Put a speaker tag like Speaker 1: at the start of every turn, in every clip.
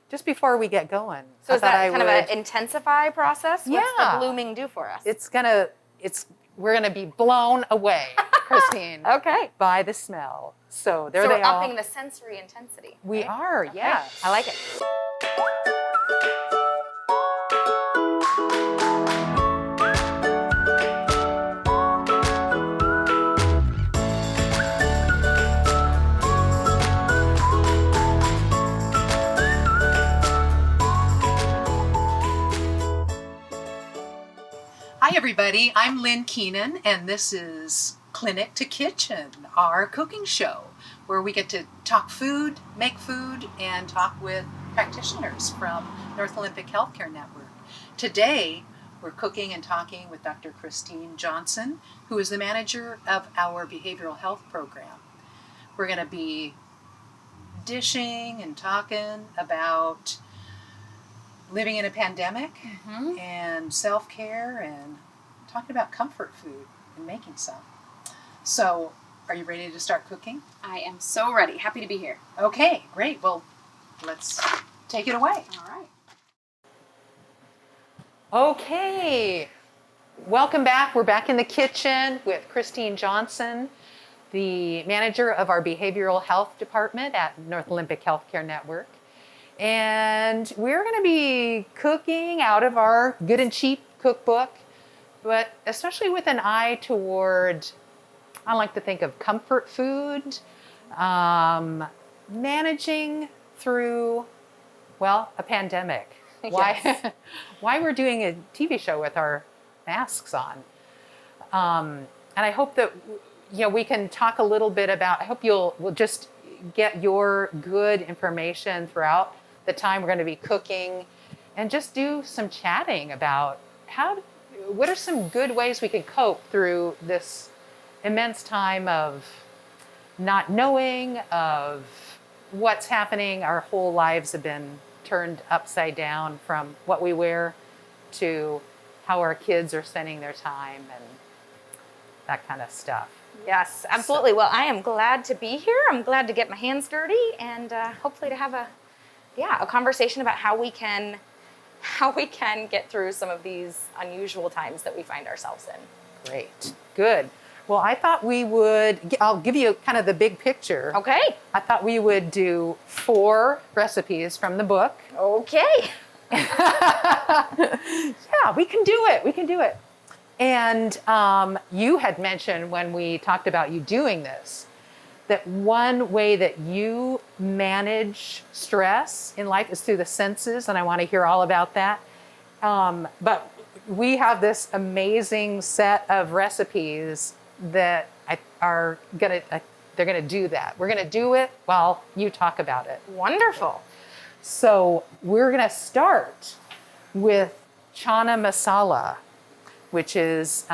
Speaker 1: just before we get going.
Speaker 2: So is that kind of an intensify process?
Speaker 1: Yeah.
Speaker 2: What's the blooming do for us?
Speaker 1: We're gonna be blown away, Kristine.
Speaker 2: Okay.
Speaker 1: By the smell. So there
Speaker 2: so
Speaker 1: they
Speaker 2: we're
Speaker 1: are.
Speaker 2: upping the sensory intensity.
Speaker 1: We
Speaker 2: right?
Speaker 1: are,
Speaker 2: Okay.
Speaker 1: yeah.
Speaker 2: I like it.
Speaker 1: Hi everybody, I'm Lynn Keenan and this is Clinic to Kitchen, our cooking show where we get to talk food, make food, and talk with practitioners from North Olympic Healthcare Network. Today, we're cooking and talking with Dr. Kristine Johnson, who is the manager of our behavioral health program. We're going to be dishing and talking about living in a pandemic and self-care and talking about comfort food and making some. So, are you ready to start cooking?
Speaker 2: I am so ready. Happy to be here.
Speaker 1: Okay, great. Well, let's take it away.
Speaker 2: All right.
Speaker 1: Okay, welcome back. We're back in the kitchen with Kristine Johnson, the manager of our behavioral health department at North Olympic Healthcare Network. And we're going to be cooking out of our good and cheap cookbook, but especially with an eye toward, I like to think of comfort food, managing through, well, a pandemic.
Speaker 2: Yes.
Speaker 1: Why we're doing a TV show with our masks on. And I hope that we can talk a little bit about, I hope we'll just get your good information throughout the time we're going to be cooking and just do some chatting about what are some good ways we can cope through this immense time of not knowing, of what's happening. Our whole lives have been turned upside down from what we wear to how our kids are spending their time and that kind of stuff.
Speaker 2: Yes, absolutely. Well, I am glad to be here. I'm glad to get my hands dirty and hopefully to have a conversation about how we can get through some of these unusual times that we find ourselves in.
Speaker 1: Great, good. Well, I thought I'll give you kind of the big picture.
Speaker 2: Okay.
Speaker 1: I thought we would do 4 recipes from the book.
Speaker 2: Okay.
Speaker 1: Yeah, we can do it. And you had mentioned when we talked about you doing this, that one way that you manage stress in life is through the senses, and I want to hear all about that. But we have this amazing set of recipes that they're gonna do that. We're gonna do it while you talk about it.
Speaker 2: Wonderful.
Speaker 1: So we're gonna start with Chana Masala, which is,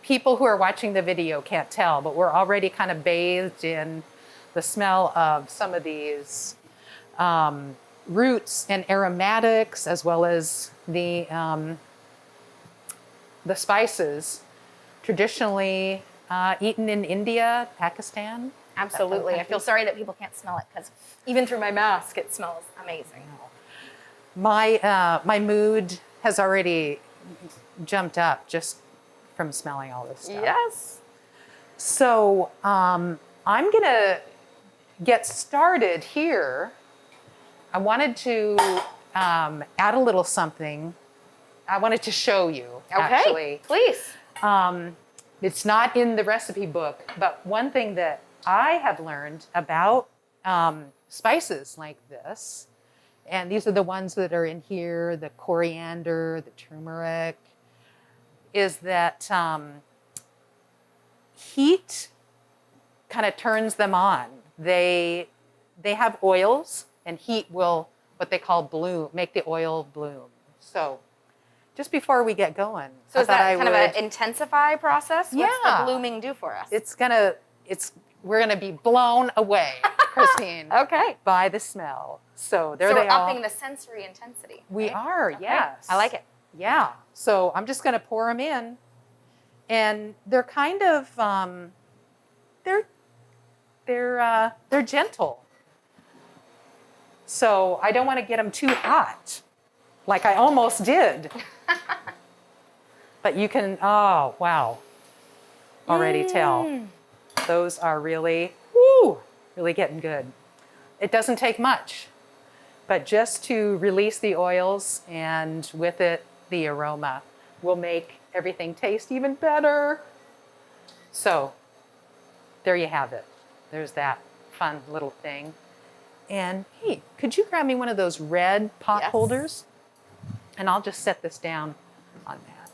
Speaker 1: people who are watching the video can't tell, but we're already kind of bathed in the smell of some of these roots and aromatics, as well as the spices traditionally eaten in India, Pakistan.
Speaker 2: Absolutely. I feel sorry that people can't smell it because even through my mask, it smells amazing.
Speaker 1: My mood has already jumped up just from smelling all this stuff.
Speaker 2: Yes.
Speaker 1: So I'm gonna get started here. I wanted to add a little something. I wanted to show you, actually.
Speaker 2: Please.
Speaker 1: It's not in the recipe book, but one thing that I have learned about spices like this, and these are the ones that are in here, the coriander, the turmeric, is that heat kind of turns them on. They have oils, and heat will, what they call bloom, make the oil bloom. So just before we get going.
Speaker 2: So is that kind of an intensify process? What's the blooming do for us?
Speaker 1: We're gonna be blown away, Kristine.
Speaker 2: Okay.
Speaker 1: By the smell. So there
Speaker 2: so
Speaker 1: they
Speaker 2: we're
Speaker 1: are.
Speaker 2: upping the sensory intensity.
Speaker 1: We
Speaker 2: right?
Speaker 1: are,
Speaker 2: Okay.
Speaker 1: yes.
Speaker 2: I like it.
Speaker 1: Yeah. So I'm just gonna pour them in, and they're kind of they're gentle. So I don't want to get them too hot, like I almost did. But you can, oh, wow. Already tell. Those are really, really getting good. It doesn't take much, but just to release the oils and with it, the aroma will make everything taste even better. So there you have it. There's that fun little thing. And hey, could you grab me one of those red pot holders? And I'll just set this down on that.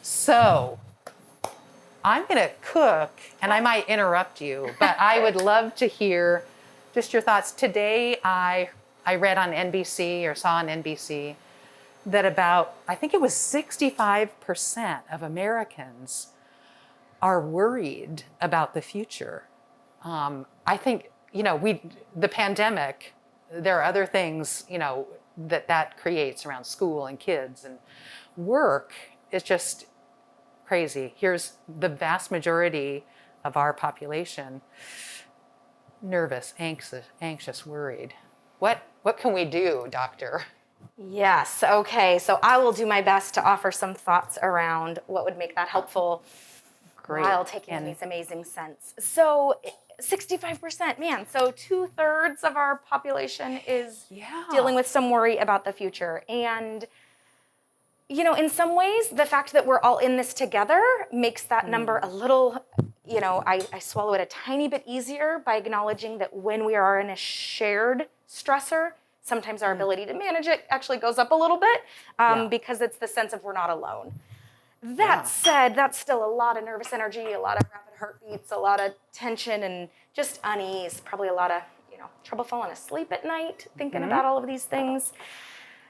Speaker 1: So I'm going to cook, and I might interrupt you, but I would love to hear just your thoughts. Today, I read on NBC or saw on NBC that about, I think it was 65% of Americans are worried about the future. I think, the pandemic, there are other things, that creates around school and kids and work. It's just crazy. Here's the vast majority of our population nervous, anxious, worried. What can we do, doctor?
Speaker 2: Yes. Okay. So I will do my best to offer some thoughts around what would make that helpful while taking in these amazing scents. So 65%, man. So 2/3 of our population is dealing with some worry about the future. And in some ways, the fact that we're all in this together makes that number a little, I swallow it a tiny bit easier by acknowledging that when we are in a shared stressor, sometimes our ability to manage it actually goes up a little bit because it's the sense of we're not alone. That said, that's still a lot of nervous energy, a lot of rapid heartbeats, a lot of tension and just unease, probably a lot of, trouble falling asleep at night, thinking about all of these things.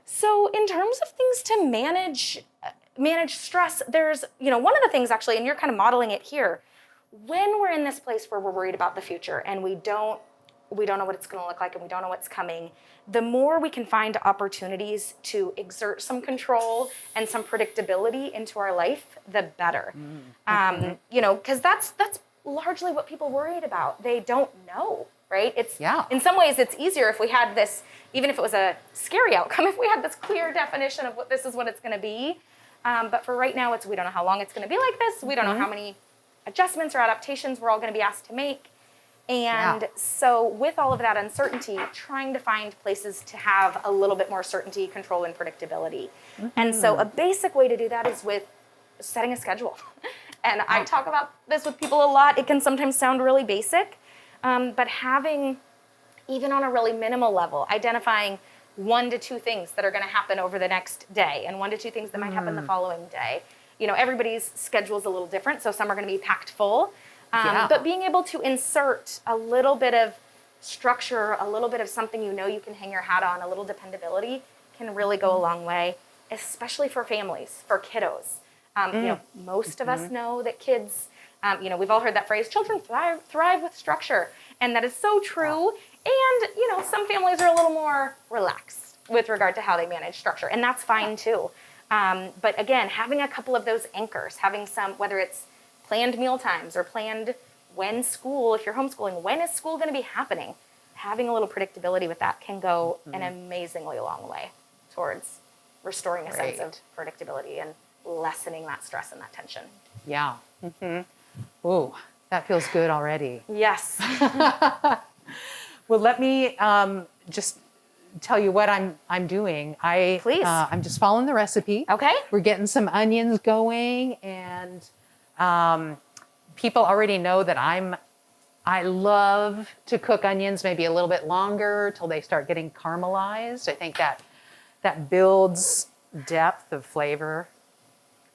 Speaker 2: So in terms of things to manage stress, there's, one of the things actually, and you're kind of modeling it here, when we're in this place where we're worried about the future and we don't know what it's going to look like and we don't know what's coming, the more we can find opportunities to exert some control and some predictability into our life, the better. Because that's largely what people worried about. They don't know, right? In some ways, it's easier if we had this, even if it was a scary outcome, if we had this clear definition of this is what it's going to be. But for right now, we don't know how long it's going to be like this. We don't know how many adjustments or adaptations we're all going to be asked to make. And so with all of that uncertainty, trying to find places to have a little bit more certainty, control, and predictability. And so a basic way to do that is with setting a schedule. And I talk about this with people a lot. It can sometimes sound really basic, but having, even on a really minimal level, identifying 1 to 2 things that are going to happen over the next day and 1 to 2 things that might happen the following day. Everybody's schedule is a little different, so some are going to be packed full. But being able to insert a little bit of structure, a little bit of something you can hang your hat on, a little dependability can really go a long way, especially for families, for kiddos. Most of us know that kids, we've all heard that phrase, children thrive with structure. And that is so true. And, some families are a little more relaxed with regard to how they manage structure. And that's fine too. But again, having a couple of those anchors, having some, whether it's planned meal times or planned if you're homeschooling, when is school going to be happening? Having a little predictability with that can go an amazingly long way towards restoring a sense of predictability and lessening that stress and that tension.
Speaker 1: Yeah. Ooh, that feels good already.
Speaker 2: Yes.
Speaker 1: Well, let me just tell you what I'm doing.
Speaker 2: Please.
Speaker 1: I'm just following the recipe.
Speaker 2: Okay.
Speaker 1: We're getting some onions going, and people already know that I love to cook onions maybe a little bit longer till they start getting caramelized. I think that builds depth of flavor.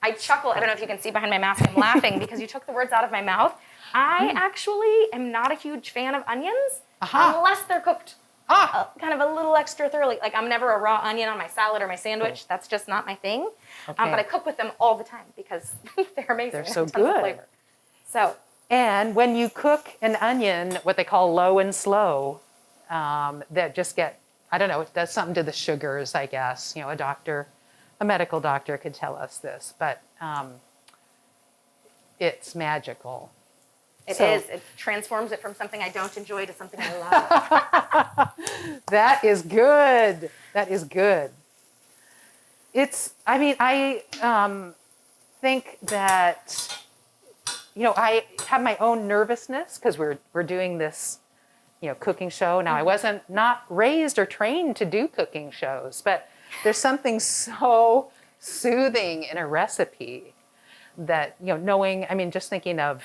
Speaker 2: I chuckle. I don't know if you can see behind my mask. I'm laughing because you took the words out of my mouth. I actually am not a huge fan of onions unless they're cooked kind of a little extra thoroughly. Like I'm never a raw onion on my salad or my sandwich. That's just not my thing. But I cook with them all the time because they're amazing.
Speaker 1: They're so good.
Speaker 2: Flavor. So,
Speaker 1: and when you cook an onion, what they call low and slow, that just it does something to the sugars, I guess. A medical doctor could tell us this, but it's magical.
Speaker 2: It is. It transforms it from something I don't enjoy to something I love.
Speaker 1: That is good. That is good. I think that, I have my own nervousness because we're doing this, cooking show. Now, I wasn't not raised or trained to do cooking shows, but there's something so soothing in a recipe that, knowing, just thinking of,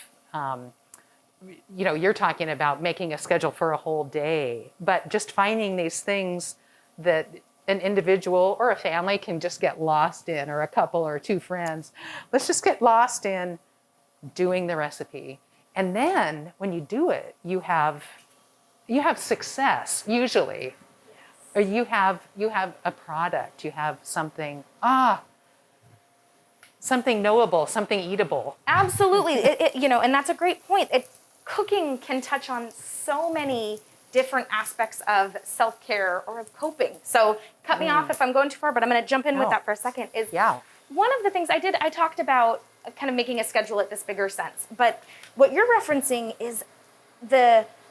Speaker 1: you're talking about making a schedule for a whole day, but just finding these things that an individual or a family can just get lost in, or a couple or two friends. Let's just get lost in doing the recipe. And then when you do it, you have success usually. Or you have a product, you have something knowable, something eatable.
Speaker 2: Absolutely. And that's a great point. Cooking can touch on so many different aspects of self-care or of coping. So cut me off if I'm going too far, but I'm going to jump in with that for a second. One of the things I talked about kind of making a schedule at this bigger sense, but what you're referencing is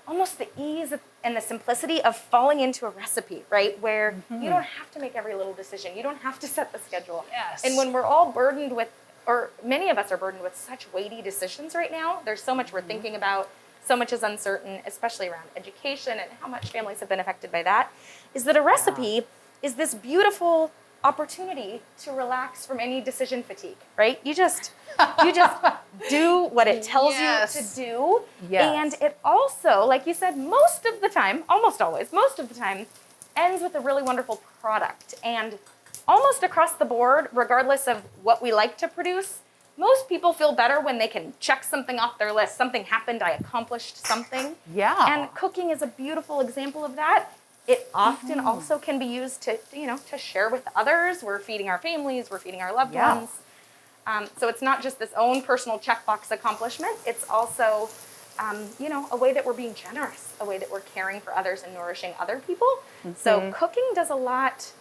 Speaker 2: almost the ease and the simplicity of falling into a recipe, right? Where you don't have to make every little decision. You don't have to set the schedule.
Speaker 1: Yes.
Speaker 2: And when we're all burdened with, or many of us are burdened with such weighty decisions right now, there's so much we're thinking about, so much is uncertain, especially around education and how much families have been affected by that, is that a recipe is this beautiful opportunity to relax from any decision fatigue, right? You just do what it tells you to do. Yes. And it also, like you said, most of the time, almost always, most of the time, ends with a really wonderful product. And almost across the board, regardless of what we like to produce, most people feel better when they can check something off their list. Something happened, I accomplished something. Yeah. And cooking is a beautiful example of that. It often also can be used to share with others. We're feeding our families, we're feeding our loved ones. So it's not just this own personal checkbox accomplishment. It's also, a way that we're being generous, a way that we're caring for others and nourishing other people. So cooking does a lot.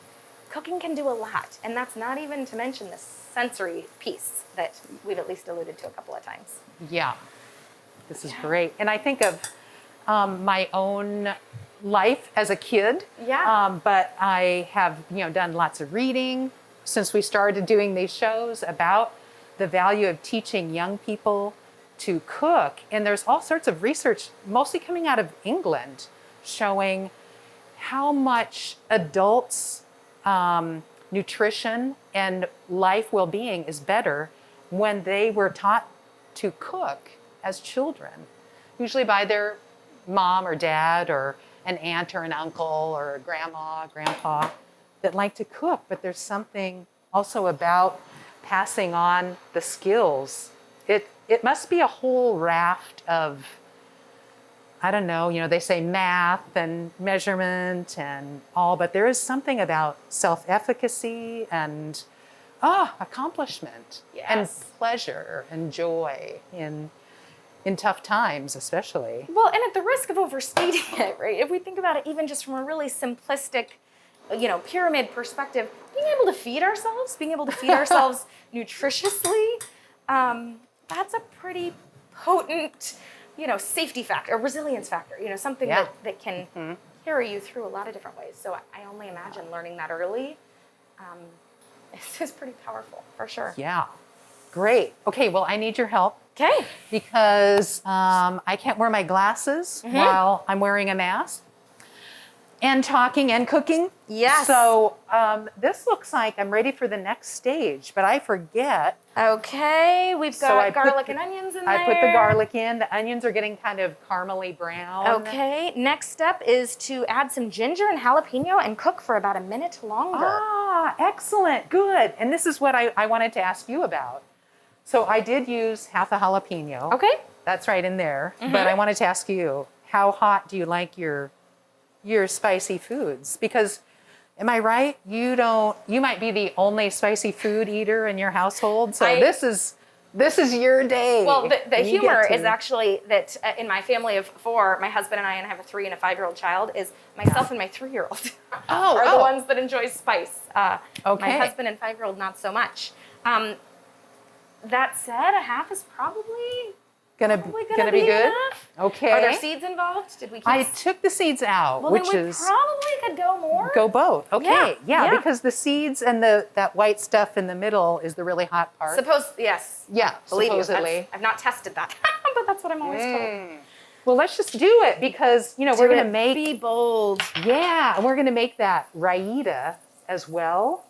Speaker 2: Cooking can do a lot. And that's not even to mention the sensory piece that we've at least alluded to a couple of times.
Speaker 1: Yeah, this is great. And I think of my own life as a kid. But I have, done lots of reading since we started doing these shows about the value of teaching young people to cook. And there's all sorts of research, mostly coming out of England, showing how much adults' nutrition and life well-being is better when they were taught to cook as children, usually by their mom or dad or an aunt or an uncle or a grandma, grandpa that like to cook. But there's something also about passing on the skills. It must be a whole raft of, I don't know, they say math and measurement and all, but there is something about self-efficacy and accomplishment and pleasure and joy in tough times, especially.
Speaker 2: Well, and at the risk of overstating it, right? If we think about it even just from a really simplistic, pyramid perspective, being able to feed ourselves nutritiously, that's a pretty potent, safety factor, a resilience factor, something that can carry you through a lot of different ways. So I only imagine learning that early is pretty powerful, for sure.
Speaker 1: Yeah, great. Okay, well, I need your help.
Speaker 2: Okay.
Speaker 1: Because I can't wear my glasses while I'm wearing a mask and talking and cooking.
Speaker 2: Yes.
Speaker 1: So this looks like I'm ready for the next stage, but I forget.
Speaker 2: Okay, we've got garlic and onions in there.
Speaker 1: I put the garlic in. The onions are getting kind of caramely brown.
Speaker 2: Okay, next step is to add some ginger and jalapeno and cook for about a minute longer.
Speaker 1: Ah, excellent, good. And this is what I wanted to ask you about. So I did use half a jalapeno.
Speaker 2: Okay.
Speaker 1: That's right in there. But I wanted to ask you, how hot do you like your spicy foods? Because, am I right? You might be the only spicy food eater in your household. So this is your day.
Speaker 2: Well, the humor is actually that in my family of 4, my husband and I have a 3 and a 5-year-old child, is myself and my 3-year-old are the ones that enjoy spice. My husband and 5-year-old, not so much. That said, a half is probably Probably
Speaker 1: gonna be good?
Speaker 2: enough.
Speaker 1: Okay.
Speaker 2: Are there seeds involved? Did we keep
Speaker 1: I took the seeds out,
Speaker 2: Well,
Speaker 1: which
Speaker 2: then we
Speaker 1: is
Speaker 2: probably could go more.
Speaker 1: go both. Okay.
Speaker 2: Yeah, yeah.
Speaker 1: Because the seeds and that white stuff in the middle is the really hot part.
Speaker 2: Yes.
Speaker 1: Yeah,
Speaker 2: Believe you,
Speaker 1: supposedly.
Speaker 2: I've not tested that, but that's what I'm always told.
Speaker 1: Well, let's just do it because, we're going to make
Speaker 2: Be bold.
Speaker 1: Yeah, and we're going to make that Raita as well.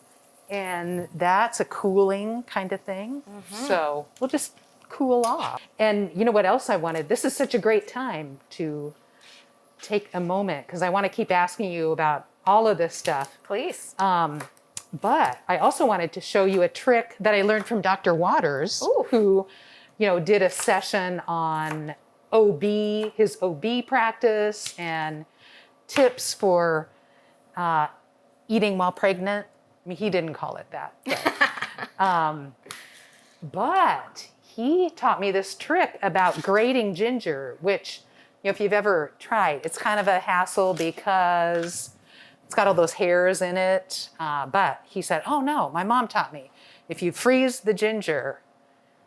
Speaker 1: And that's a cooling kind of thing. So we'll just cool off. And you know what else I wanted? This is such a great time to take a moment because I want to keep asking you about all of this stuff.
Speaker 2: Please.
Speaker 1: But I also wanted to show you a trick that I learned from Dr. Waters,
Speaker 2: Ooh.
Speaker 1: who, did a session on his OB practice and tips for eating while pregnant. I mean, he didn't call it that. But he taught me this trick about grating ginger, which, if you've ever tried, it's kind of a hassle because it's got all those hairs in it. But he said, oh no, my mom taught me. If you freeze the ginger,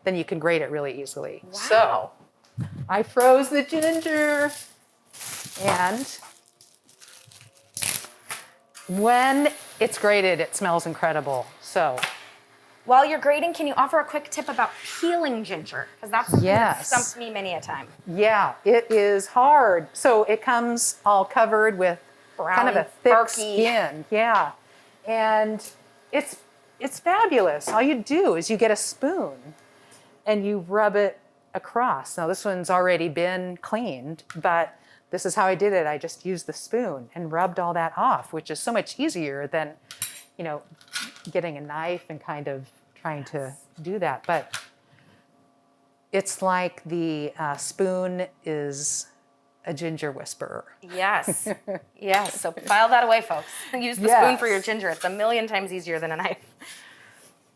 Speaker 1: then you can grate it really easily.
Speaker 2: Wow.
Speaker 1: So I froze the ginger, and when it's grated, it smells incredible. So
Speaker 2: While you're grating, can you offer a quick tip about peeling ginger? Because that's something that stumped me many a time.
Speaker 1: yeah, it is hard. So it comes all covered with kind of a thick
Speaker 2: barky
Speaker 1: skin. Yeah, and it's fabulous. All you do is you get a spoon and you rub it across. Now this one's already been cleaned, but this is how I did it. I just used the spoon and rubbed all that off, which is so much easier than, getting a knife and kind of trying to do that. But it's like the spoon is a ginger whisperer.
Speaker 2: Yes. Yes. So file that away, folks. Use the spoon for your ginger. It's 1,000,000 times easier than a knife.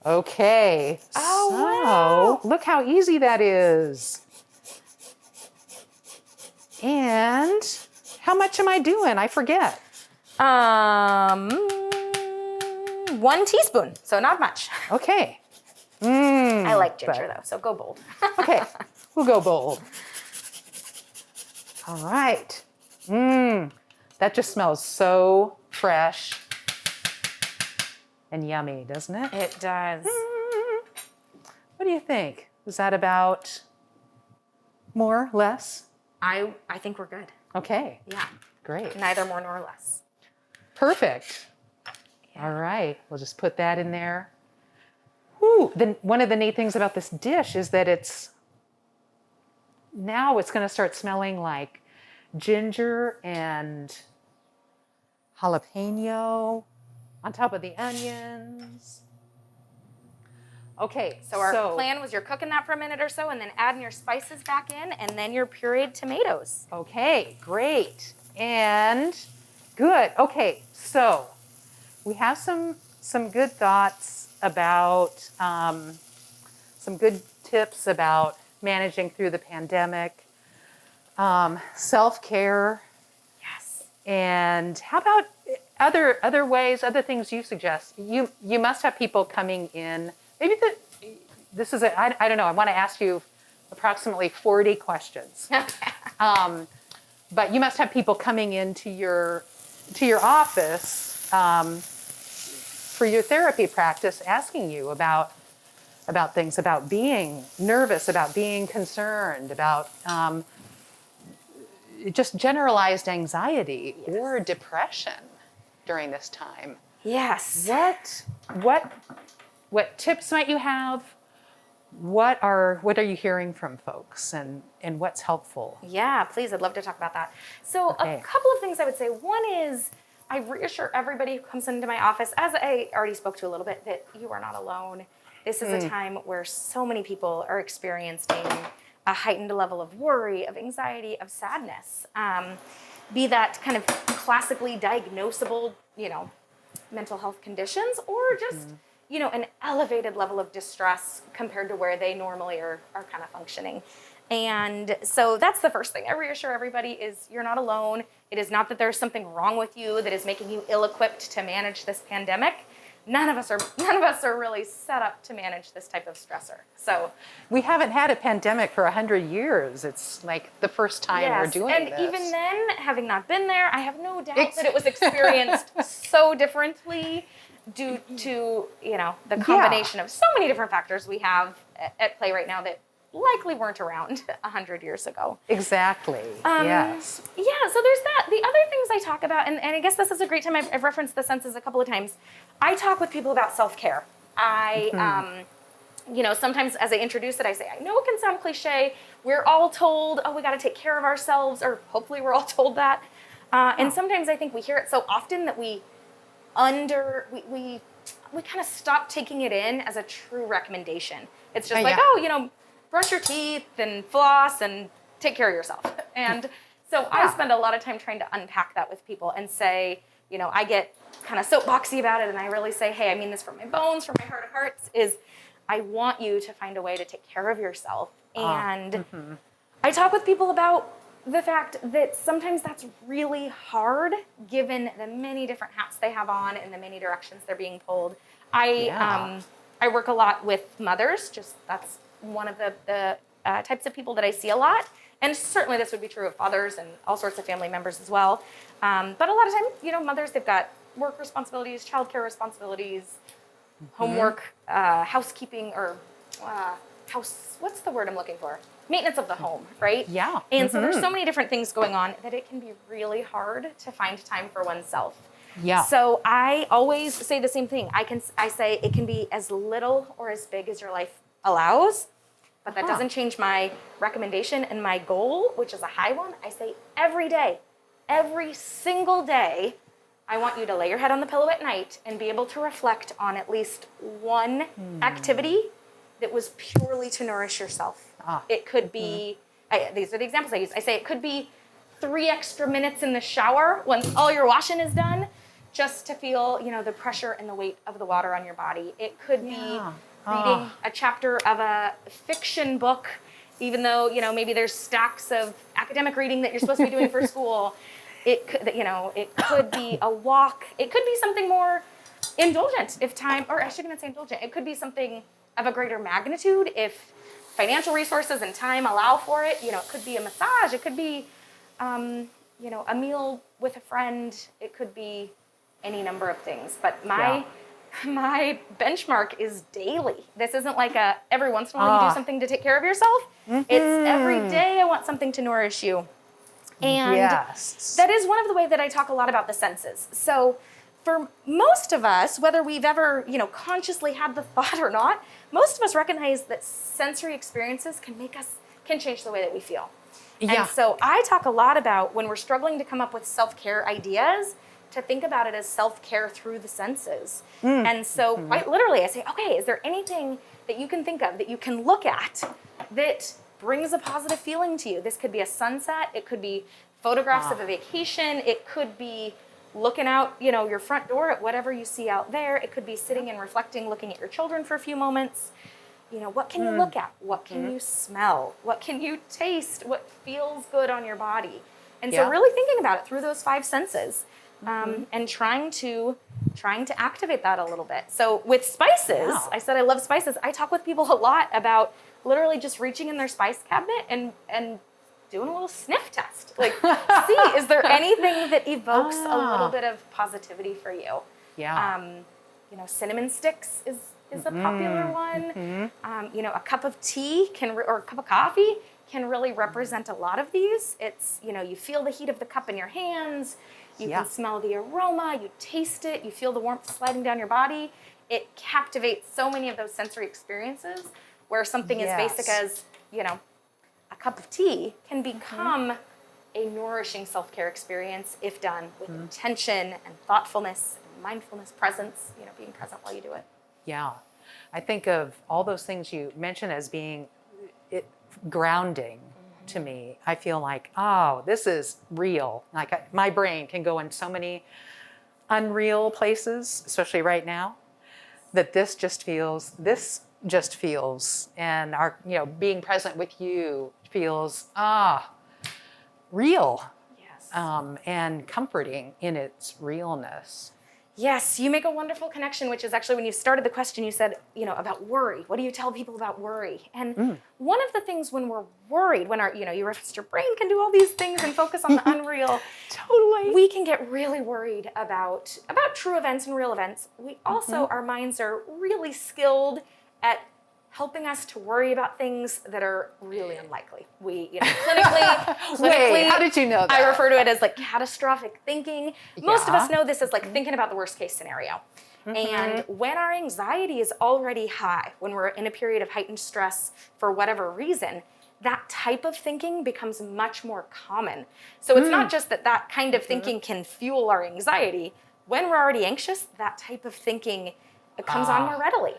Speaker 1: Okay.
Speaker 2: Oh,
Speaker 1: so
Speaker 2: wow.
Speaker 1: look how easy that is. And how much am I doing? I forget.
Speaker 2: 1 teaspoon. So not much.
Speaker 1: Okay.
Speaker 2: I like ginger though, so go bold.
Speaker 1: Okay, we'll go bold. All right. That just smells so fresh and yummy, doesn't it?
Speaker 2: It does.
Speaker 1: What do you think? Is that about more, less?
Speaker 2: I think we're good.
Speaker 1: Okay,
Speaker 2: Yeah.
Speaker 1: great.
Speaker 2: Neither more nor less.
Speaker 1: Perfect. All right, we'll just put that in there. Whew. Then one of the neat things about this dish is that it's going to start smelling like ginger and jalapeno on top of the onions. Okay,
Speaker 2: So our plan was you're cooking that for a minute or so and then adding your spices back in and then your pureed tomatoes.
Speaker 1: Okay, great. And good. Okay, so we have some good thoughts about, some good tips about managing through the pandemic, self-care.
Speaker 2: Yes.
Speaker 1: And how about other ways, other things you suggest? You must have people coming in. Maybe this is I don't know. I want to ask you approximately 40 questions. But you must have people coming into your office for your therapy practice, asking you about things, about being nervous, about being concerned, about just generalized anxiety or depression during this time.
Speaker 2: Yes.
Speaker 1: What tips might you have? What are you hearing from folks, and what's helpful?
Speaker 2: Yeah, please. I'd love to talk about that. So
Speaker 1: Okay.
Speaker 2: a couple of things I would say. One is I reassure everybody who comes into my office, as I already spoke to a little bit, that you are not alone. This is a time where so many people are experiencing a heightened level of worry, of anxiety, of sadness. Be that kind of classically diagnosable, mental health conditions, or just an elevated level of distress compared to where they normally are kind of functioning. And so that's the first thing. I reassure everybody is you're not alone. It is not that there's something wrong with you that is making you ill-equipped to manage this pandemic. none of us are really set up to manage this type of stressor. So
Speaker 1: we haven't had a pandemic for 100 years. It's like the first time we're doing
Speaker 2: and
Speaker 1: this.
Speaker 2: even then, having not been there, I have no doubt that it was experienced so differently due to, the combination of so many different factors we have at play right now that likely weren't around 100 years ago.
Speaker 1: Exactly. Yes.
Speaker 2: Yeah, so there's that. The other things I talk about, and I guess this is a great time, I've referenced the senses a couple of times. I talk with people about self-care. Sometimes as I introduce it, I say, I know it can sound cliche. We're all told, we got to take care of ourselves, or hopefully we're all told that. And sometimes I think we hear it so often that we kind of stop taking it in as a true recommendation. It's just brush your teeth and floss and take care of yourself. And so I spend a lot of time trying to unpack that with people and say, I get kind of soapboxy about it, and I really say, hey, I mean this from my bones, from my heart of hearts, is I want you to find a way to take care of yourself. And I talk with people about the fact that sometimes that's really hard given the many different hats they have on and the many directions they're being pulled. I work a lot with mothers, that's one of the types of people that I see a lot. And certainly this would be true of fathers and all sorts of family members as well. But a lot of times, mothers, they've got work responsibilities, childcare responsibilities, homework, housekeeping, or what's the word I'm looking for? Maintenance of the home, right?
Speaker 1: Yeah.
Speaker 2: And so there's so many different things going on that it can be really hard to find time for oneself.
Speaker 1: Yeah.
Speaker 2: So I always say the same thing. I say it can be as little or as big as your life allows, but that doesn't change my recommendation and my goal, which is a high one. I say every day, every single day, I want you to lay your head on the pillow at night and be able to reflect on at least one activity that was purely to nourish yourself. It could be, these are the examples I use. I say it could be 3 extra minutes in the shower once all your washing is done, just to feel, the pressure and the weight of the water on your body. It could be reading a chapter of a fiction book, even though, maybe there's stacks of academic reading that you're supposed to be doing for school. It could be a walk. It could be something more indulgent if time, or I shouldn't even say indulgent. It could be something of a greater magnitude if financial resources and time allow for it. It could be a massage. It could be, a meal with a friend. It could be any number of things. But my benchmark is daily. This isn't like every once in a while you do something to take care of yourself. It's every day I want something to nourish you. And that is one of the ways that I talk a lot about the senses. So for most of us, whether we've ever, consciously had the thought or not, most of us recognize that sensory experiences can change the way that we feel. Yeah. And so I talk a lot about when we're struggling to come up with self-care ideas, to think about it as self-care through the senses. And so quite literally I say, okay, is there anything that you can think of that you can look at that brings a positive feeling to you? This could be a sunset. It could be photographs of a vacation. It could be looking out, your front door at whatever you see out there. It could be sitting and reflecting, looking at your children for a few moments. What can you look at? What can you smell? What can you taste? What feels good on your body? And so really thinking about it through those 5 senses, and trying to activate that a little bit. So with spices, I said I love spices. I talk with people a lot about literally just reaching in their spice cabinet and doing a little sniff test. Like, see, is there anything that evokes a little bit of positivity for you? Yeah. Cinnamon sticks is a popular one. A cup of tea or a cup of coffee can really represent a lot of these. It's, you feel the heat of the cup in your hands. You can smell the aroma, you taste it, you feel the warmth sliding down your body. It captivates so many of those sensory experiences where something as basic as, a cup of tea can become a nourishing self-care experience if done with intention and thoughtfulness and mindfulness, presence, being present while you do it.
Speaker 1: Yeah. I think of all those things you mentioned as being grounding to me. I feel like, this is real. Like my brain can go in so many unreal places, especially right now, that this just feels, and our, being present with you feels, real.
Speaker 2: Yes.
Speaker 1: And comforting in its realness.
Speaker 2: Yes, you make a wonderful connection, which is actually when you started the question, you said, about worry. What do you tell people about worry? And one of the things when we're worried, when you referenced your brain can do all these things and focus on the unreal.
Speaker 1: Totally.
Speaker 2: We can get really worried about true events and real events. We also, our minds are really skilled at helping us to worry about things that are really unlikely. We, clinically,
Speaker 1: Wait, how did you know that?
Speaker 2: I refer to it as like catastrophic thinking. Most of us know this as like thinking about the worst case scenario. And when our anxiety is already high, when we're in a period of heightened stress for whatever reason, that type of thinking becomes much more common. So it's not just that kind of thinking can fuel our anxiety. When we're already anxious, that type of thinking comes on more readily.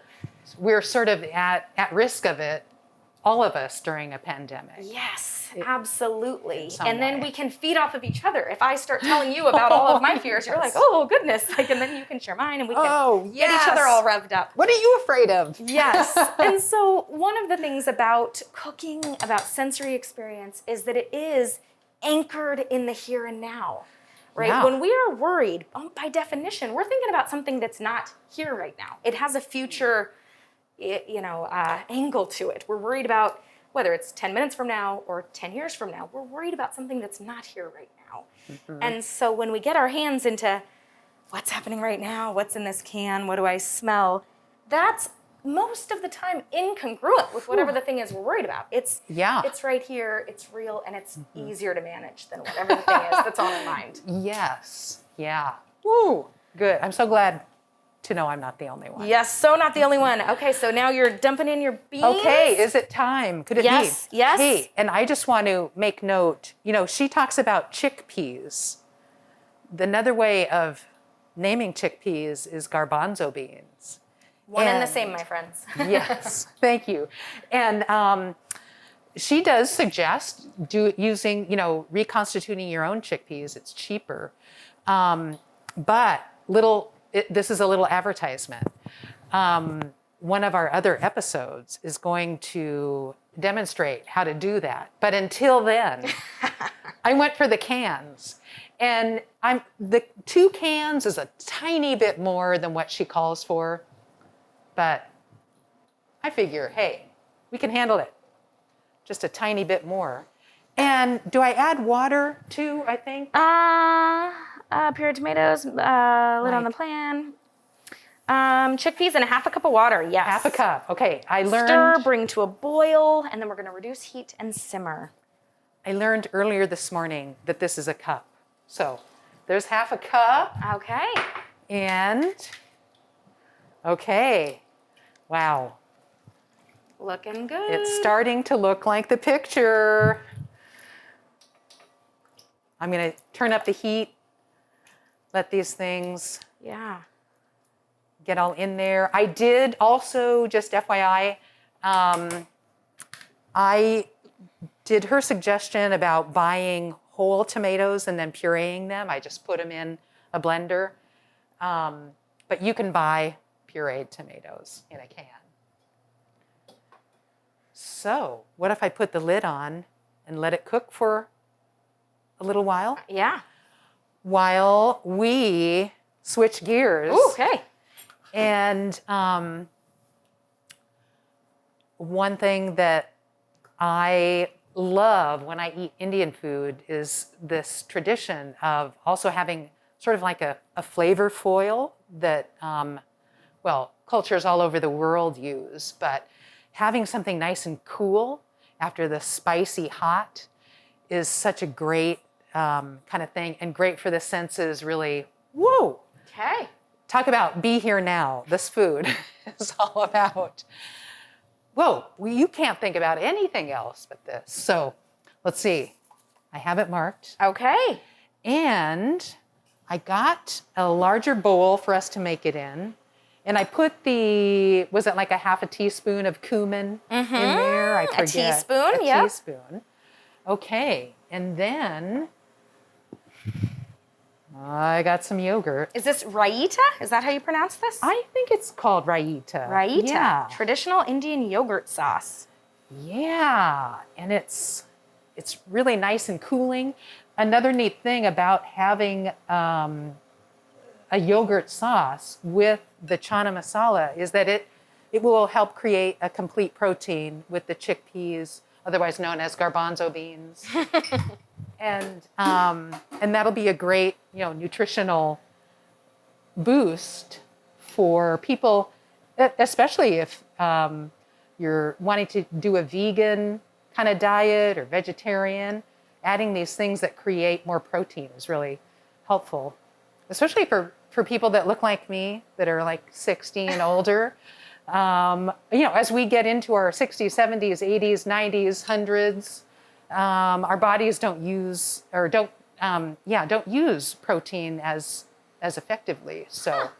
Speaker 1: We're sort of at risk of it, all of us, during a pandemic.
Speaker 2: Yes, absolutely.
Speaker 1: And
Speaker 2: then we can feed off of each other. If I start telling you about all of my fears, you're like, oh, goodness. And then you can share mine and we can get each other all revved up.
Speaker 1: What are you afraid of?
Speaker 2: Yes. And so one of the things about cooking, about sensory experience, is that it is anchored in the here and now. Right?
Speaker 1: Yeah.
Speaker 2: When we are worried, by definition, we're thinking about something that's not here right now. It has a future angle to it. We're worried about whether it's 10 minutes from now or 10 years from now. We're worried about something that's not here right now. And so when we get our hands into what's happening right now, what's in this can, what do I smell, that's most of the time incongruent with whatever the thing is we're worried about. It's right here, it's real, and it's easier to manage than whatever the thing is that's on our mind.
Speaker 1: Yes. Yeah. Woo. Good. I'm so glad to know I'm not the only one.
Speaker 2: Yes, so not the only one. Okay, so now you're dumping in your beans.
Speaker 1: Okay, is it time? Could it be?
Speaker 2: Yes.
Speaker 1: Hey, and I just want to make note, she talks about chickpeas. Another way of naming chickpeas is garbanzo beans.
Speaker 2: One and the same, my friends.
Speaker 1: Yes, thank you. And she does suggest using, reconstituting your own chickpeas. It's cheaper. But this is a little advertisement. One of our other episodes is going to demonstrate how to do that. But until then, I went for the cans. And the 2 cans is a tiny bit more than what she calls for. But I figure, hey, we can handle it. Just a tiny bit more. And do I add water too, I think?
Speaker 2: Pureed tomatoes, lid on the pan. Chickpeas and a half a cup of water, yes.
Speaker 1: Half a cup, okay. I learned.
Speaker 2: Stir, bring to a boil, and then we're gonna reduce heat and simmer.
Speaker 1: I learned earlier this morning that this is a cup. So there's half a cup.
Speaker 2: Okay.
Speaker 1: And, okay, wow.
Speaker 2: Looking good.
Speaker 1: It's starting to look like the picture. I'm gonna turn up the heat. Let these things get all in there. I did also, just FYI, I did her suggestion about buying whole tomatoes and then pureeing them. I just put them in a blender. But you can buy pureed tomatoes in a can. So what if I put the lid on and let it cook for a little while?
Speaker 2: Yeah.
Speaker 1: While we switch gears.
Speaker 2: Ooh, okay.
Speaker 1: And one thing that I love when I eat Indian food is this tradition of also having sort of like a flavor foil that, cultures all over the world use, but having something nice and cool after the spicy hot is such a great kind of thing, and great for the senses, really. Whoa!
Speaker 2: Okay.
Speaker 1: Talk about be here now. This food is all about, you can't think about anything else but this. So let's see. I have it marked.
Speaker 2: Okay.
Speaker 1: And I got a larger bowl for us to make it in. And I put was it like a half a teaspoon of cumin in there? I forget.
Speaker 2: A teaspoon, yeah.
Speaker 1: A teaspoon. Okay. And then I got some yogurt.
Speaker 2: Is this Raita? Is that how you pronounce this?
Speaker 1: I think it's called Raita.
Speaker 2: Raita.
Speaker 1: Yeah.
Speaker 2: Traditional Indian yogurt sauce.
Speaker 1: Yeah. And it's really nice and cooling. Another neat thing about having a yogurt sauce with the chana masala is that it will help create a complete protein with the chickpeas, otherwise known as garbanzo beans. And that'll be a great, nutritional boost for people, especially if you're wanting to do a vegan kind of diet or vegetarian. Adding these things that create more protein is really helpful, especially for people that look like me, that are like 60 and older. As we get into our 60s, 70s, 80s, 90s, 100s, our bodies don't use protein as effectively. So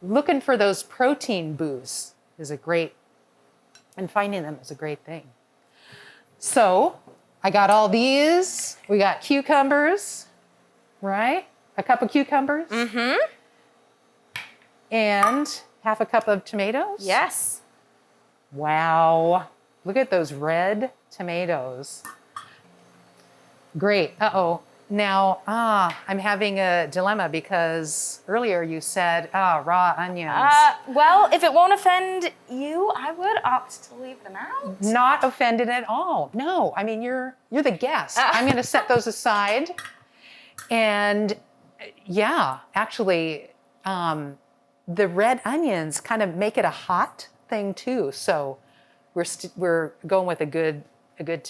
Speaker 1: looking for those protein boosts and finding them is a great thing. So I got all these. We got cucumbers, right? A cup of cucumbers.
Speaker 2: Mm-hmm.
Speaker 1: And half a cup of tomatoes.
Speaker 2: Yes.
Speaker 1: Wow. Look at those red tomatoes. Great. Uh-oh. Now, I'm having a dilemma because earlier you said, raw onions.
Speaker 2: Well, if it won't offend you, I would opt to leave them out.
Speaker 1: Not offended at all. No, I mean, you're the guest. I'm going to set those aside. And yeah, actually, the red onions kind of make it a hot thing too. So we're going with a good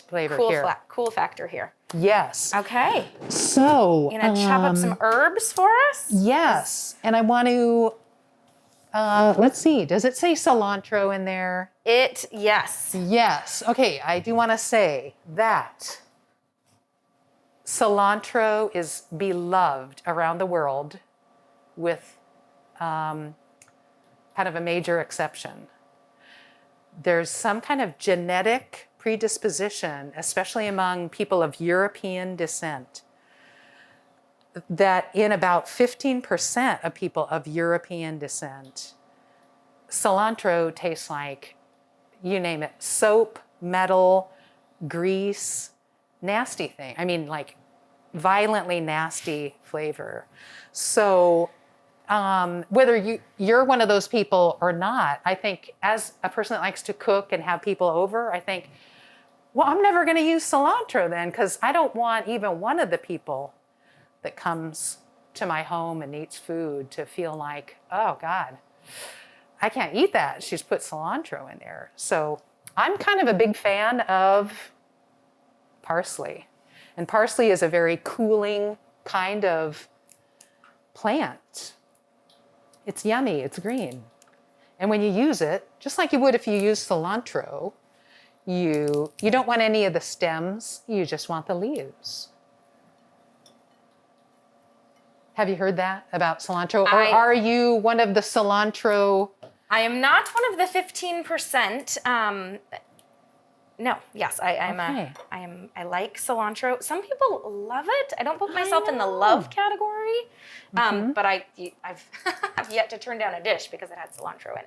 Speaker 1: flavor here.
Speaker 2: Cool factor here.
Speaker 1: Yes.
Speaker 2: Okay.
Speaker 1: So
Speaker 2: You gonna chop up some herbs for us?
Speaker 1: Yes, and I want to. Let's see. Does it say cilantro in there?
Speaker 2: Yes.
Speaker 1: Yes. Okay. I do want to say that cilantro is beloved around the world, with kind of a major exception. There's some kind of genetic predisposition, especially among people of European descent, that in about 15% of people of European descent, cilantro tastes like, you name it, soap, metal, grease, nasty thing. I mean, like violently nasty flavor. So whether you're one of those people or not, I think as a person that likes to cook and have people over, I think, well, I'm never going to use cilantro then, because I don't want even one of the people that comes to my home and eats food to feel like, oh God, I can't eat that. She's put cilantro in there. So I'm kind of a big fan of parsley. And parsley is a very cooling kind of plant. It's yummy, it's green. And when you use it, just like you would if you use cilantro, you don't want any of the stems, you just want the leaves. Have you heard that about cilantro? Or are you one of the cilantro?
Speaker 2: I am not one of the 15%. No, yes, I like cilantro. Some people love it. I don't put myself in the love category, but I've I've yet to turn down a dish because it had cilantro in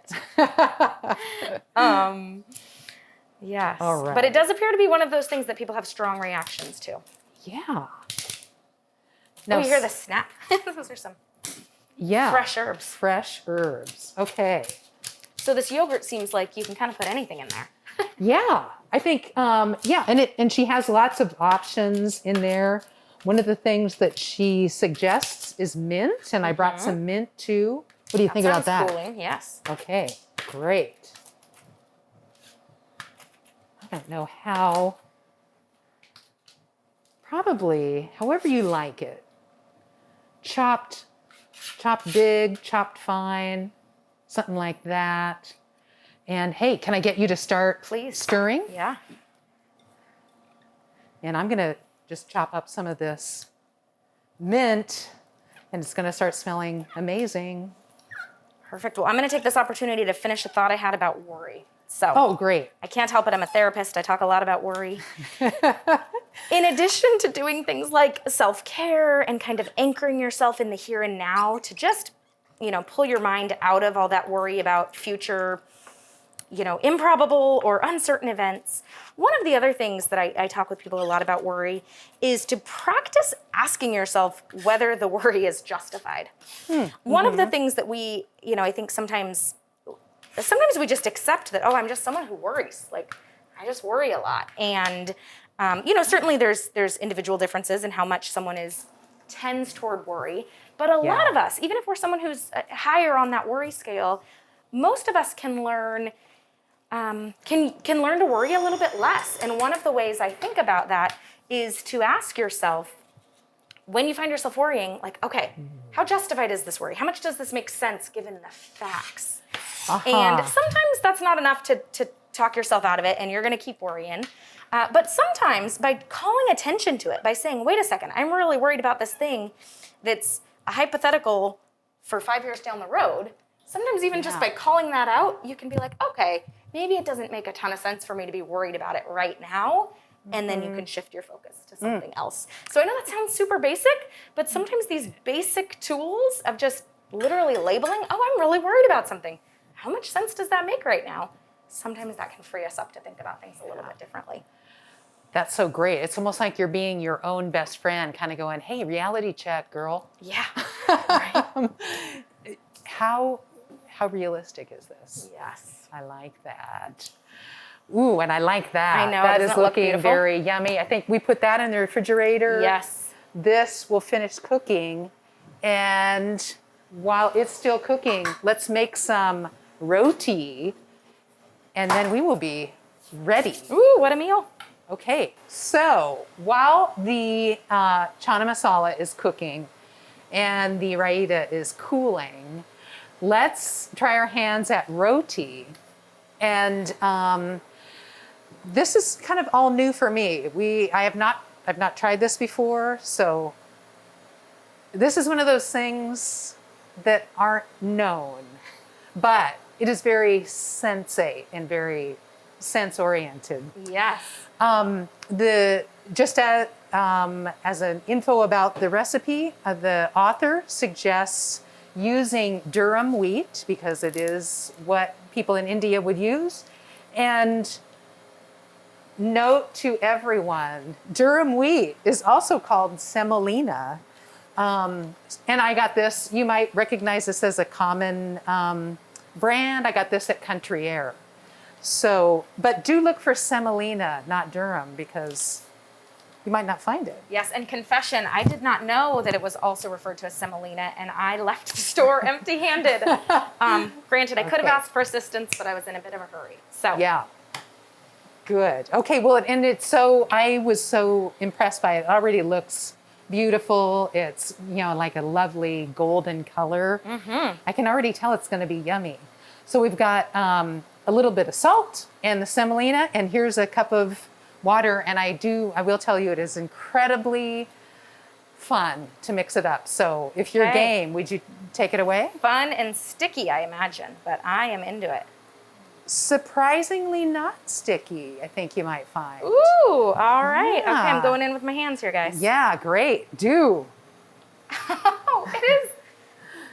Speaker 2: it. Yes.
Speaker 1: All right.
Speaker 2: But it does appear to be one of those things that people have strong reactions to.
Speaker 1: Yeah.
Speaker 2: Now, you hear the snap? Those are some fresh herbs.
Speaker 1: Fresh herbs. Okay.
Speaker 2: So this yogurt seems like you can kind of put anything in there.
Speaker 1: Yeah, I think, and she has lots of options in there. One of the things that she suggests is mint, and I brought some mint too. What do you think about that?
Speaker 2: Sounds cooling, yes.
Speaker 1: Okay, great. I don't know how, probably however you like it. Chopped big, chopped fine, something like that. And hey, can I get you to start stirring?
Speaker 2: Yeah.
Speaker 1: And I'm gonna just chop up some of this mint, and it's gonna start smelling amazing.
Speaker 2: Perfect. Well, I'm gonna take this opportunity to finish a thought I had about worry. So.
Speaker 1: Oh, great.
Speaker 2: I can't help it. I'm a therapist. I talk a lot about worry. In addition to doing things like self-care and kind of anchoring yourself in the here and now to just, pull your mind out of all that worry about future improbable or uncertain events. One of the other things that I talk with people a lot about worry is to practice asking yourself whether the worry is justified. One of the things that we, I think sometimes we just accept that, oh, I'm just someone who worries. Like, I just worry a lot. And, certainly there's individual differences in how much someone tends toward worry. But a lot of us, even if we're someone who's higher on that worry scale, most of us can learn to worry a little bit less. And one of the ways I think about that is to ask yourself, when you find yourself worrying, like, okay, how justified is this worry? How much does this make sense given the facts? And sometimes that's not enough to talk yourself out of it, and you're going to keep worrying. But sometimes by calling attention to it, by saying, wait a second, I'm really worried about this thing that's a hypothetical for 5 years down the road, sometimes even just by calling that out, you can be like, okay, maybe it doesn't make a ton of sense for me to be worried about it right now. And then you can shift your focus to something else. So I know that sounds super basic, but sometimes these basic tools of just literally labeling, oh, I'm really worried about something. How much sense does that make right now? Sometimes that can free us up to think about things a little bit differently.
Speaker 1: That's so great. It's almost like you're being your own best friend, kind of going, hey, reality check, girl.
Speaker 2: Yeah.
Speaker 1: How realistic is this?
Speaker 2: Yes.
Speaker 1: I like that. Ooh, and I like that.
Speaker 2: I know.
Speaker 1: That
Speaker 2: doesn't
Speaker 1: is
Speaker 2: it look
Speaker 1: looking
Speaker 2: beautiful?
Speaker 1: very yummy. I think we put that in the refrigerator.
Speaker 2: Yes.
Speaker 1: This will finish cooking. And while it's still cooking, let's make some roti. And then we will be ready.
Speaker 2: Ooh, what a meal.
Speaker 1: Okay, so while the chana masala is cooking and the raita is cooling, let's try our hands at roti. And this is kind of all new for me. I've not tried this before, so this is one of those things that aren't known, but it is very sensate and very sense-oriented.
Speaker 2: Yes.
Speaker 1: Just as an info about the recipe, the author suggests using durum wheat because it is what people in India would use. And note to everyone, durum wheat is also called semolina. And I got this, you might recognize this as a common brand. I got this at Country Air. So, but do look for semolina, not durum, because you might not find it.
Speaker 2: Yes, and confession, I did not know that it was also referred to as semolina, and I left the store empty-handed. Granted, I could have asked for assistance, but I was in a bit of a hurry. So
Speaker 1: yeah, good. Okay, well, and I was so impressed by it. It already looks beautiful. It's, like a lovely golden color. I can already tell it's going to be yummy. So we've got a little bit of salt and the semolina, and here's a cup of water. And I will tell you, it is incredibly fun to mix it up. So if you're game, would you take it away?
Speaker 2: Fun and sticky, I imagine, but I am into it.
Speaker 1: Surprisingly not sticky, I think you might find.
Speaker 2: Ooh, all right.
Speaker 1: Yeah.
Speaker 2: Okay, I'm going in with my hands here, guys.
Speaker 1: Yeah, great. Do.
Speaker 2: Oh, it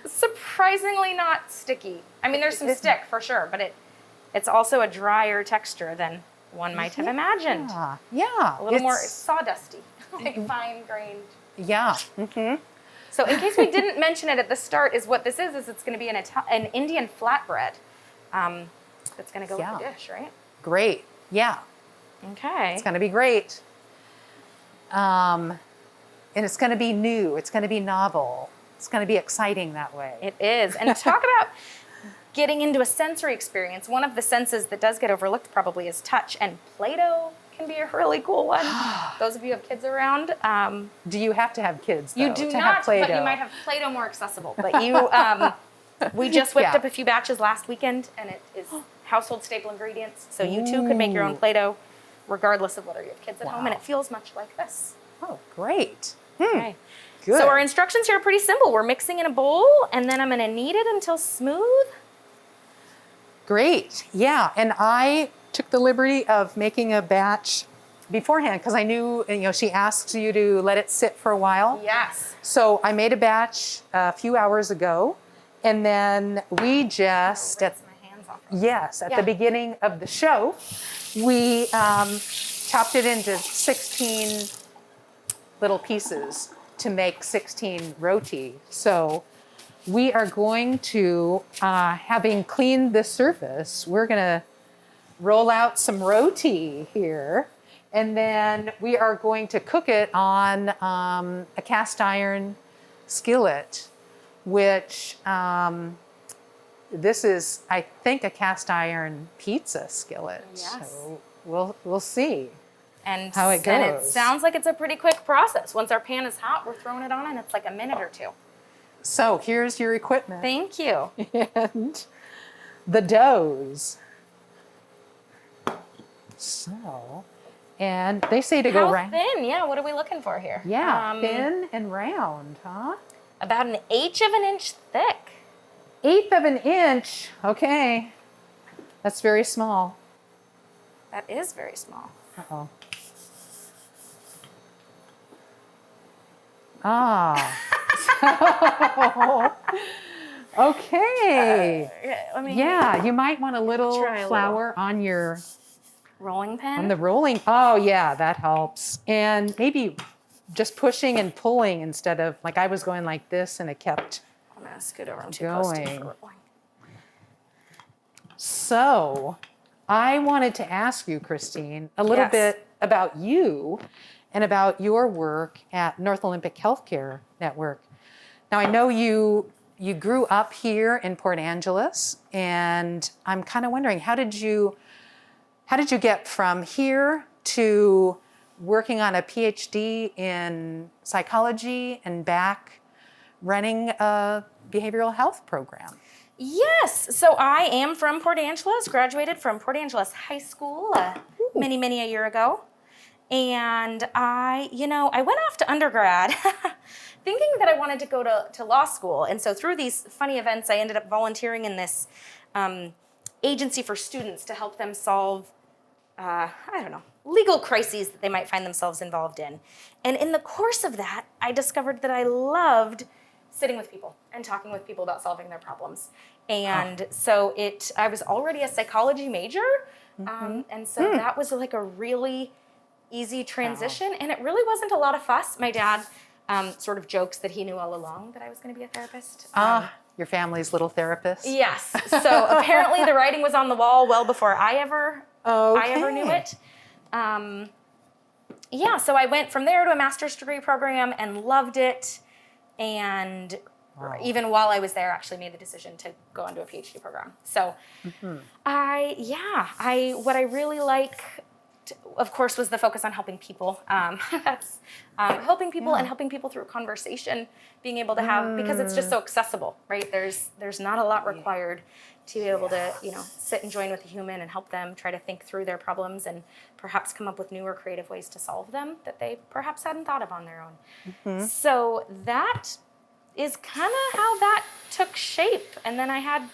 Speaker 2: is surprisingly not sticky. I mean, there's some stick for sure, but it's also a drier texture than one might have imagined.
Speaker 1: Yeah.
Speaker 2: A little more sawdusty, like fine-grained.
Speaker 1: Yeah.
Speaker 2: So in case we didn't mention it at the start, what this is it's going to be an Indian flatbread that's going to go with the dish, right?
Speaker 1: Great. Yeah.
Speaker 2: Okay.
Speaker 1: It's going to be great. And it's going to be new. It's going to be novel. It's going to be exciting that way.
Speaker 2: It is. And talk about getting into a sensory experience. One of the senses that does get overlooked probably is touch, and Play-Doh can be a really cool one. Those of you who have kids around.
Speaker 1: Do you have to have kids, though,
Speaker 2: you do
Speaker 1: to
Speaker 2: not,
Speaker 1: have Play-Doh?
Speaker 2: but you might have Play-Doh more accessible. But you, we just whipped up a few batches last weekend, and it is household staple ingredients. So you too could make your own Play-Doh, regardless of whether you have kids at home, and it feels much like this.
Speaker 1: Oh, great.
Speaker 2: Okay.
Speaker 1: Good.
Speaker 2: So our instructions here are pretty simple. We're mixing in a bowl, and then I'm going to knead it until smooth.
Speaker 1: Great. Yeah. And I took the liberty of making a batch beforehand because I knew, she asks you to let it sit for a while.
Speaker 2: Yes.
Speaker 1: So I made a batch a few hours ago, and then we just,
Speaker 2: rinse my hands off.
Speaker 1: Yes, at the beginning of the show, we chopped it into 16 little pieces to make 16 roti. So we are going to, having cleaned the surface, we're going to roll out some roti here. And then we are going to cook it on a cast iron skillet, which this is, I think, a cast iron pizza skillet.
Speaker 2: Yes.
Speaker 1: So we'll see
Speaker 2: And
Speaker 1: how it goes.
Speaker 2: And it sounds like it's a pretty quick process. Once our pan is hot, we're throwing it on and it's like a minute or two.
Speaker 1: So here's your equipment.
Speaker 2: Thank you.
Speaker 1: And the doughs. So, and they say to go
Speaker 2: How
Speaker 1: round.
Speaker 2: thin? Yeah, what are we looking for here?
Speaker 1: Yeah, thin and round, huh?
Speaker 2: About 1/8 of an inch thick.
Speaker 1: 1/8 of an inch. Okay. That's very small.
Speaker 2: That is very small.
Speaker 1: Uh-oh. Ah. Okay.
Speaker 2: Let me
Speaker 1: Yeah, you might want a little
Speaker 2: Try a
Speaker 1: flour on your
Speaker 2: rolling pin.
Speaker 1: on the rolling. Oh yeah, that helps. And maybe just pushing and pulling instead of like I was going like this and it kept
Speaker 2: I'm gonna scoot over. I'm too close to
Speaker 1: going.
Speaker 2: the rolling.
Speaker 1: So I wanted to ask you, Kristine, a little
Speaker 2: Yes.
Speaker 1: bit about you and about your work at North Olympic Healthcare Network. Now I know you grew up here in Port Angeles, and I'm kind of wondering how did you get from here to working on a PhD in psychology and back running a behavioral health program?
Speaker 2: Yes, so I am from Port Angeles, graduated from Port Angeles High School many a year ago. And I went off to undergrad thinking that I wanted to go to law school. And so through these funny events, I ended up volunteering in this agency for students to help them solve, legal crises that they might find themselves involved in. And in the course of that, I discovered that I loved sitting with people and talking with people about solving their problems. And so I was already a psychology major. And so that was like a really easy transition. And it really wasn't a lot of fuss. My dad sort of jokes that he knew all along that I was going to be a therapist.
Speaker 1: Your family's little therapist?
Speaker 2: Yes. So apparently the writing was on the wall well before I ever knew it. So I went from there to a master's degree program and loved it. And even while I was there, actually made the decision to go into a PhD program. So what I really liked, of course, was the focus on helping people. That's helping people and helping people through conversation, being able to have, because it's just so accessible, right? There's not a lot required to be able to, sit and join with a human and help them try to think through their problems and perhaps come up with newer creative ways to solve them that they perhaps hadn't thought of on their own. So that is kind of how that took shape. And then I had,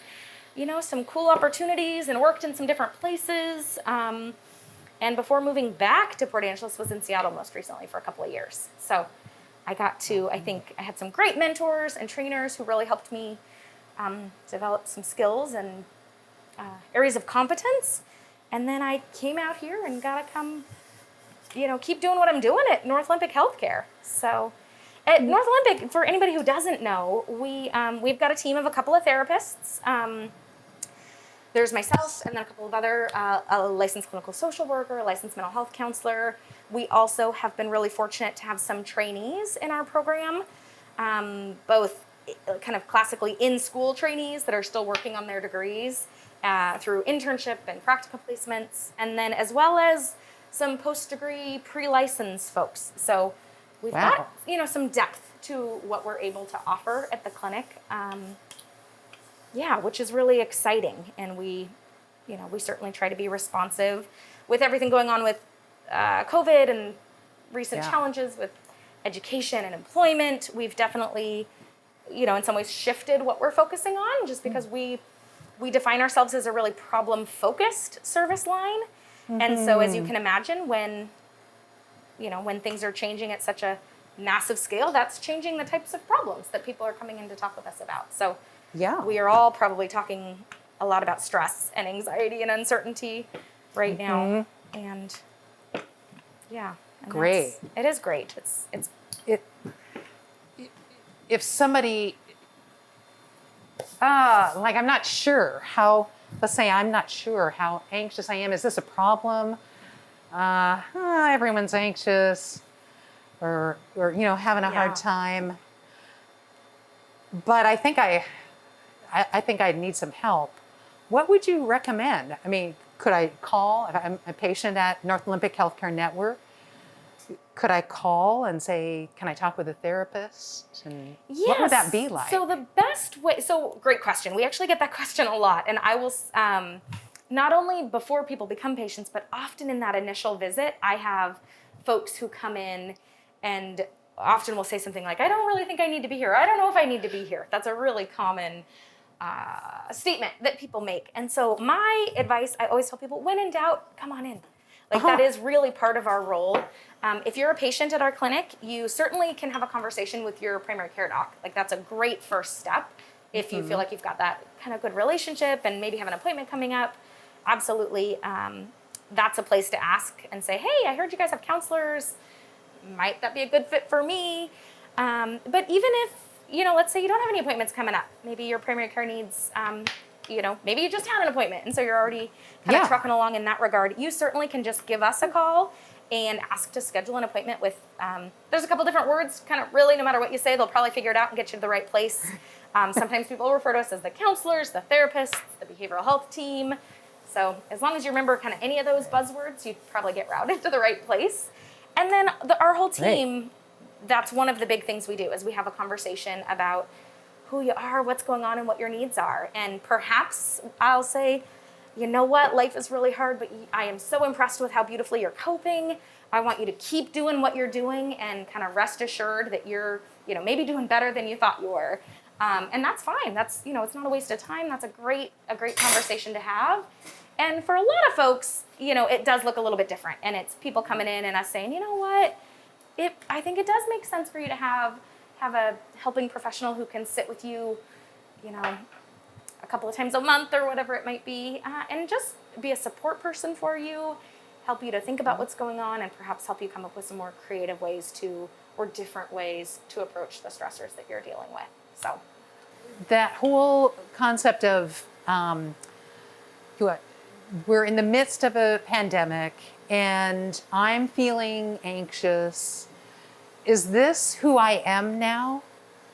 Speaker 2: some cool opportunities and worked in some different places. And before moving back to Port Angeles, was in Seattle most recently for a couple of years. So I got to, I think I had some great mentors and trainers who really helped me develop some skills and areas of competence. And then I came out here and got to come, keep doing what I'm doing at North Olympic Healthcare. So at North Olympic, for anybody who doesn't know, we've got a team of a couple of therapists. There's myself and then a couple of other, a licensed clinical social worker, a licensed mental health counselor. We also have been really fortunate to have some trainees in our program, both kind of classically in-school trainees that are still working on their degrees through internship and practical placements, and then as well as some post-degree pre-license folks. So we've got, some depth to what we're able to offer at the clinic. Which is really exciting. And we certainly try to be responsive with everything going on with COVID and recent challenges with education and employment. We've definitely, in some ways shifted what we're focusing on just because we define ourselves as a really problem-focused service line. And so as you can imagine, when things are changing at such a massive scale, that's changing the types of problems that people are coming in to talk with us about. So we are all probably talking a lot about stress and anxiety and uncertainty right now. And yeah. And
Speaker 1: Great.
Speaker 2: It is great.
Speaker 1: If somebody, like I'm not sure how, let's say I'm not sure how anxious I am. Is this a problem? Everyone's anxious or having a hard time. But I think I need some help. What would you recommend? I mean, could I call? If I'm a patient at North Olympic Healthcare Network, could I call and say, can I talk with a therapist? And
Speaker 2: yes.
Speaker 1: What would that be like?
Speaker 2: So the best way, great question. We actually get that question a lot. And I will, not only before people become patients, but often in that initial visit, I have folks who come in and often will say something like, I don't really think I need to be here. I don't know if I need to be here. That's a really common statement that people make. And so my advice, I always tell people, when in doubt, come on in. Like that is really part of our role. If you're a patient at our clinic, you certainly can have a conversation with your primary care doc. Like that's a great first step. If you feel like you've got that kind of good relationship and maybe have an appointment coming up, absolutely. That's a place to ask and say, hey, I heard you guys have counselors. Might that be a good fit for me? But even if, let's say you don't have any appointments coming up, maybe your primary care needs, maybe you just had an appointment and so you're already kind of trucking along in that regard. You certainly can just give us a call and ask to schedule an appointment with, there's a couple different words, kind of really no matter what you say, they'll probably figure it out and get you to the right place. Sometimes people refer to us as the counselors, the therapists, the behavioral health team. So as long as you remember kind of any of those buzzwords, you'd probably get routed to the right place. And then our whole team, that's one of the big things we do is we have a conversation about who you are, what's going on, and what your needs are. And perhaps I'll say, you know what, life is really hard, but I am so impressed with how beautifully you're coping. I want you to keep doing what you're doing and kind of rest assured that you're, maybe doing better than you thought you were. And that's fine. That's, it's not a waste of time. That's a great conversation to have. And for a lot of folks, it does look a little bit different. And it's people coming in and us saying, you know what, I think it does make sense for you to have a helping professional who can sit with you, a couple of times a month or whatever it might be, and just be a support person for you, help you to think about what's going on, and perhaps help you come up with some more creative ways or different ways to approach the stressors that you're dealing with. So
Speaker 1: that whole concept of we're in the midst of a pandemic and I'm feeling anxious. Is this who I am now?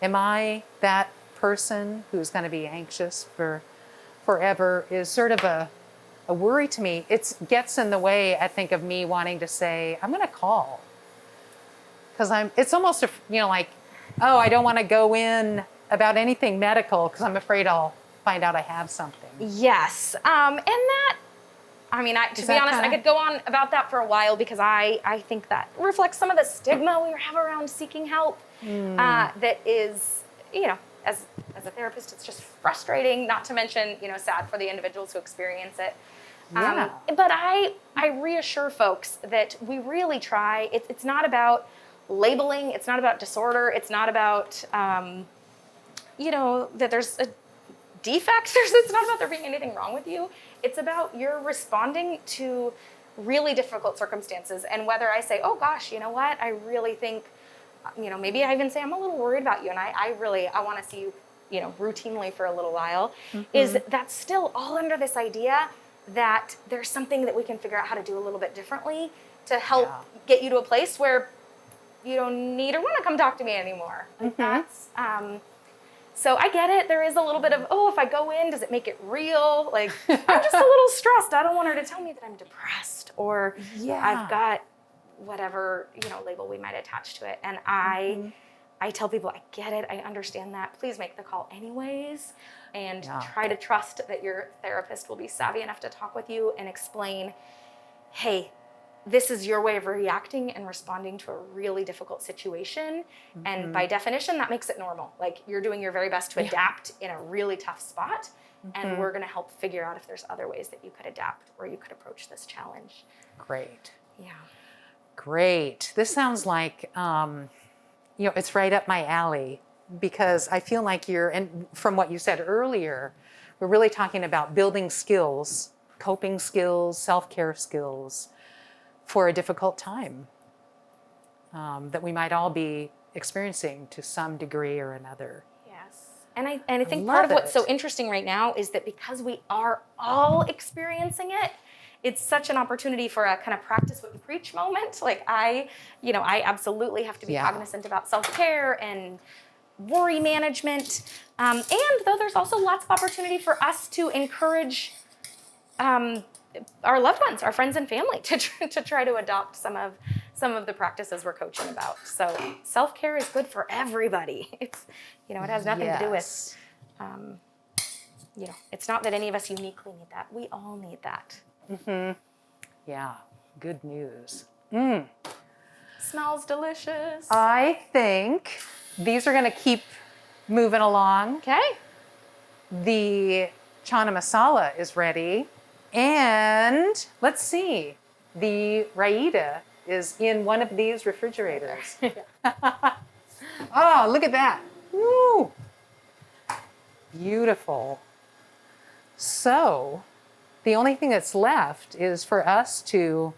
Speaker 1: Am I that person who's going to be anxious for forever? Is sort of a worry to me. It gets in the way, I think, of me wanting to say, I'm going to call. Because it's almost, like, oh, I don't want to go in about anything medical because I'm afraid I'll find out I have something.
Speaker 2: Yes. And that, to be honest, I could go on about that for a while because I think that reflects some of the stigma we have around seeking help. That is, as a therapist, it's just frustrating, not to mention, sad for the individuals who experience it.
Speaker 1: Yeah.
Speaker 2: But I reassure folks that we really try. It's not about labeling. It's not about disorder. It's not about, that there's a defect. It's not about there being anything wrong with you. It's about you're responding to really difficult circumstances. And whether I say, oh gosh, you know what, I really think, maybe I even say I'm a little worried about you and I want to see you, routinely for a little while, is that still all under this idea that there's something that we can figure out how to do a little bit differently to help get you to a place where you don't need or want to come talk to me anymore. Like that's, so I get it. There is a little bit of, if I go in, does it make it real? Like, I'm just a little stressed. I don't want her to tell me that I'm depressed or I've got whatever, label we might attach to it. And I tell people, I get it. I understand that. Please make the call anyways. And try to trust that your therapist will be savvy enough to talk with you and explain, hey, this is your way of reacting and responding to a really difficult situation. And by definition, that makes it normal. Like you're doing your very best to adapt in a really tough spot. And we're going to help figure out if there's other ways that you could adapt or you could approach this challenge.
Speaker 1: Great.
Speaker 2: Yeah.
Speaker 1: Great. This sounds like, it's right up my alley because I feel like and from what you said earlier, we're really talking about building skills, coping skills, self-care skills for a difficult time that we might all be experiencing to some degree or another.
Speaker 2: Yes. And I think part of
Speaker 1: Love
Speaker 2: what's so
Speaker 1: it.
Speaker 2: interesting right now is that because we are all experiencing it, it's such an opportunity for a kind of practice what you preach moment. Like I absolutely have to be cognizant about self-care and worry management. And though there's also lots of opportunity for us to encourage our loved ones, our friends and family to try to adopt some of the practices we're coaching about. So self-care is good for everybody. It's, it has nothing to do with, it's not that any of us uniquely need that. We all need that.
Speaker 1: Yeah, good news.
Speaker 2: Smells delicious.
Speaker 1: I think these are going to keep moving along.
Speaker 2: Okay.
Speaker 1: The Chana Masala is ready. And let's see, the Raita is in one of these refrigerators. Oh, look at that. Woo! Beautiful. So, the only thing that's left is for us to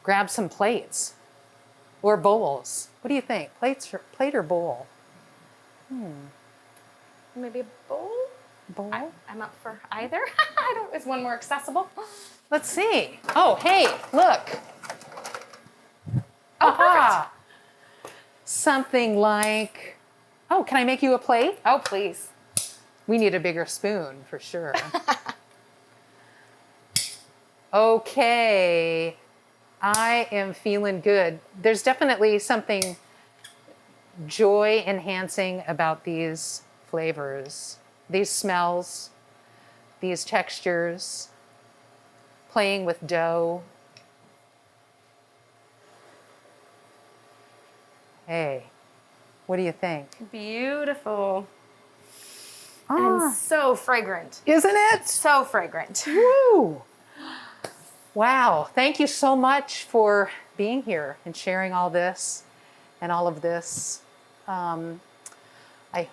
Speaker 1: grab some plates or bowls. What do you think? Plate or bowl?
Speaker 2: Maybe a bowl?
Speaker 1: Bowl?
Speaker 2: I'm up for either. Is one more accessible?
Speaker 1: Let's see. Oh, hey, look.
Speaker 2: Oh, perfect.
Speaker 1: Something like, oh, can I make you a plate?
Speaker 2: Oh, please.
Speaker 1: We need a bigger spoon for sure. Okay, I am feeling good. There's definitely something joy enhancing about these flavors, these smells, these textures, playing with dough. Hey, what do you think?
Speaker 2: Beautiful. And so fragrant.
Speaker 1: Isn't it?
Speaker 2: So fragrant.
Speaker 1: Woo! Wow, thank you so much for being here and sharing all this and all of this. I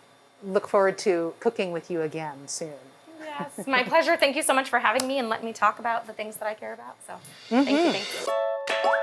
Speaker 1: look forward to cooking with you again soon.
Speaker 2: Yes, my pleasure. Thank you so much for having me and letting me talk about the things that I care about. So thank you.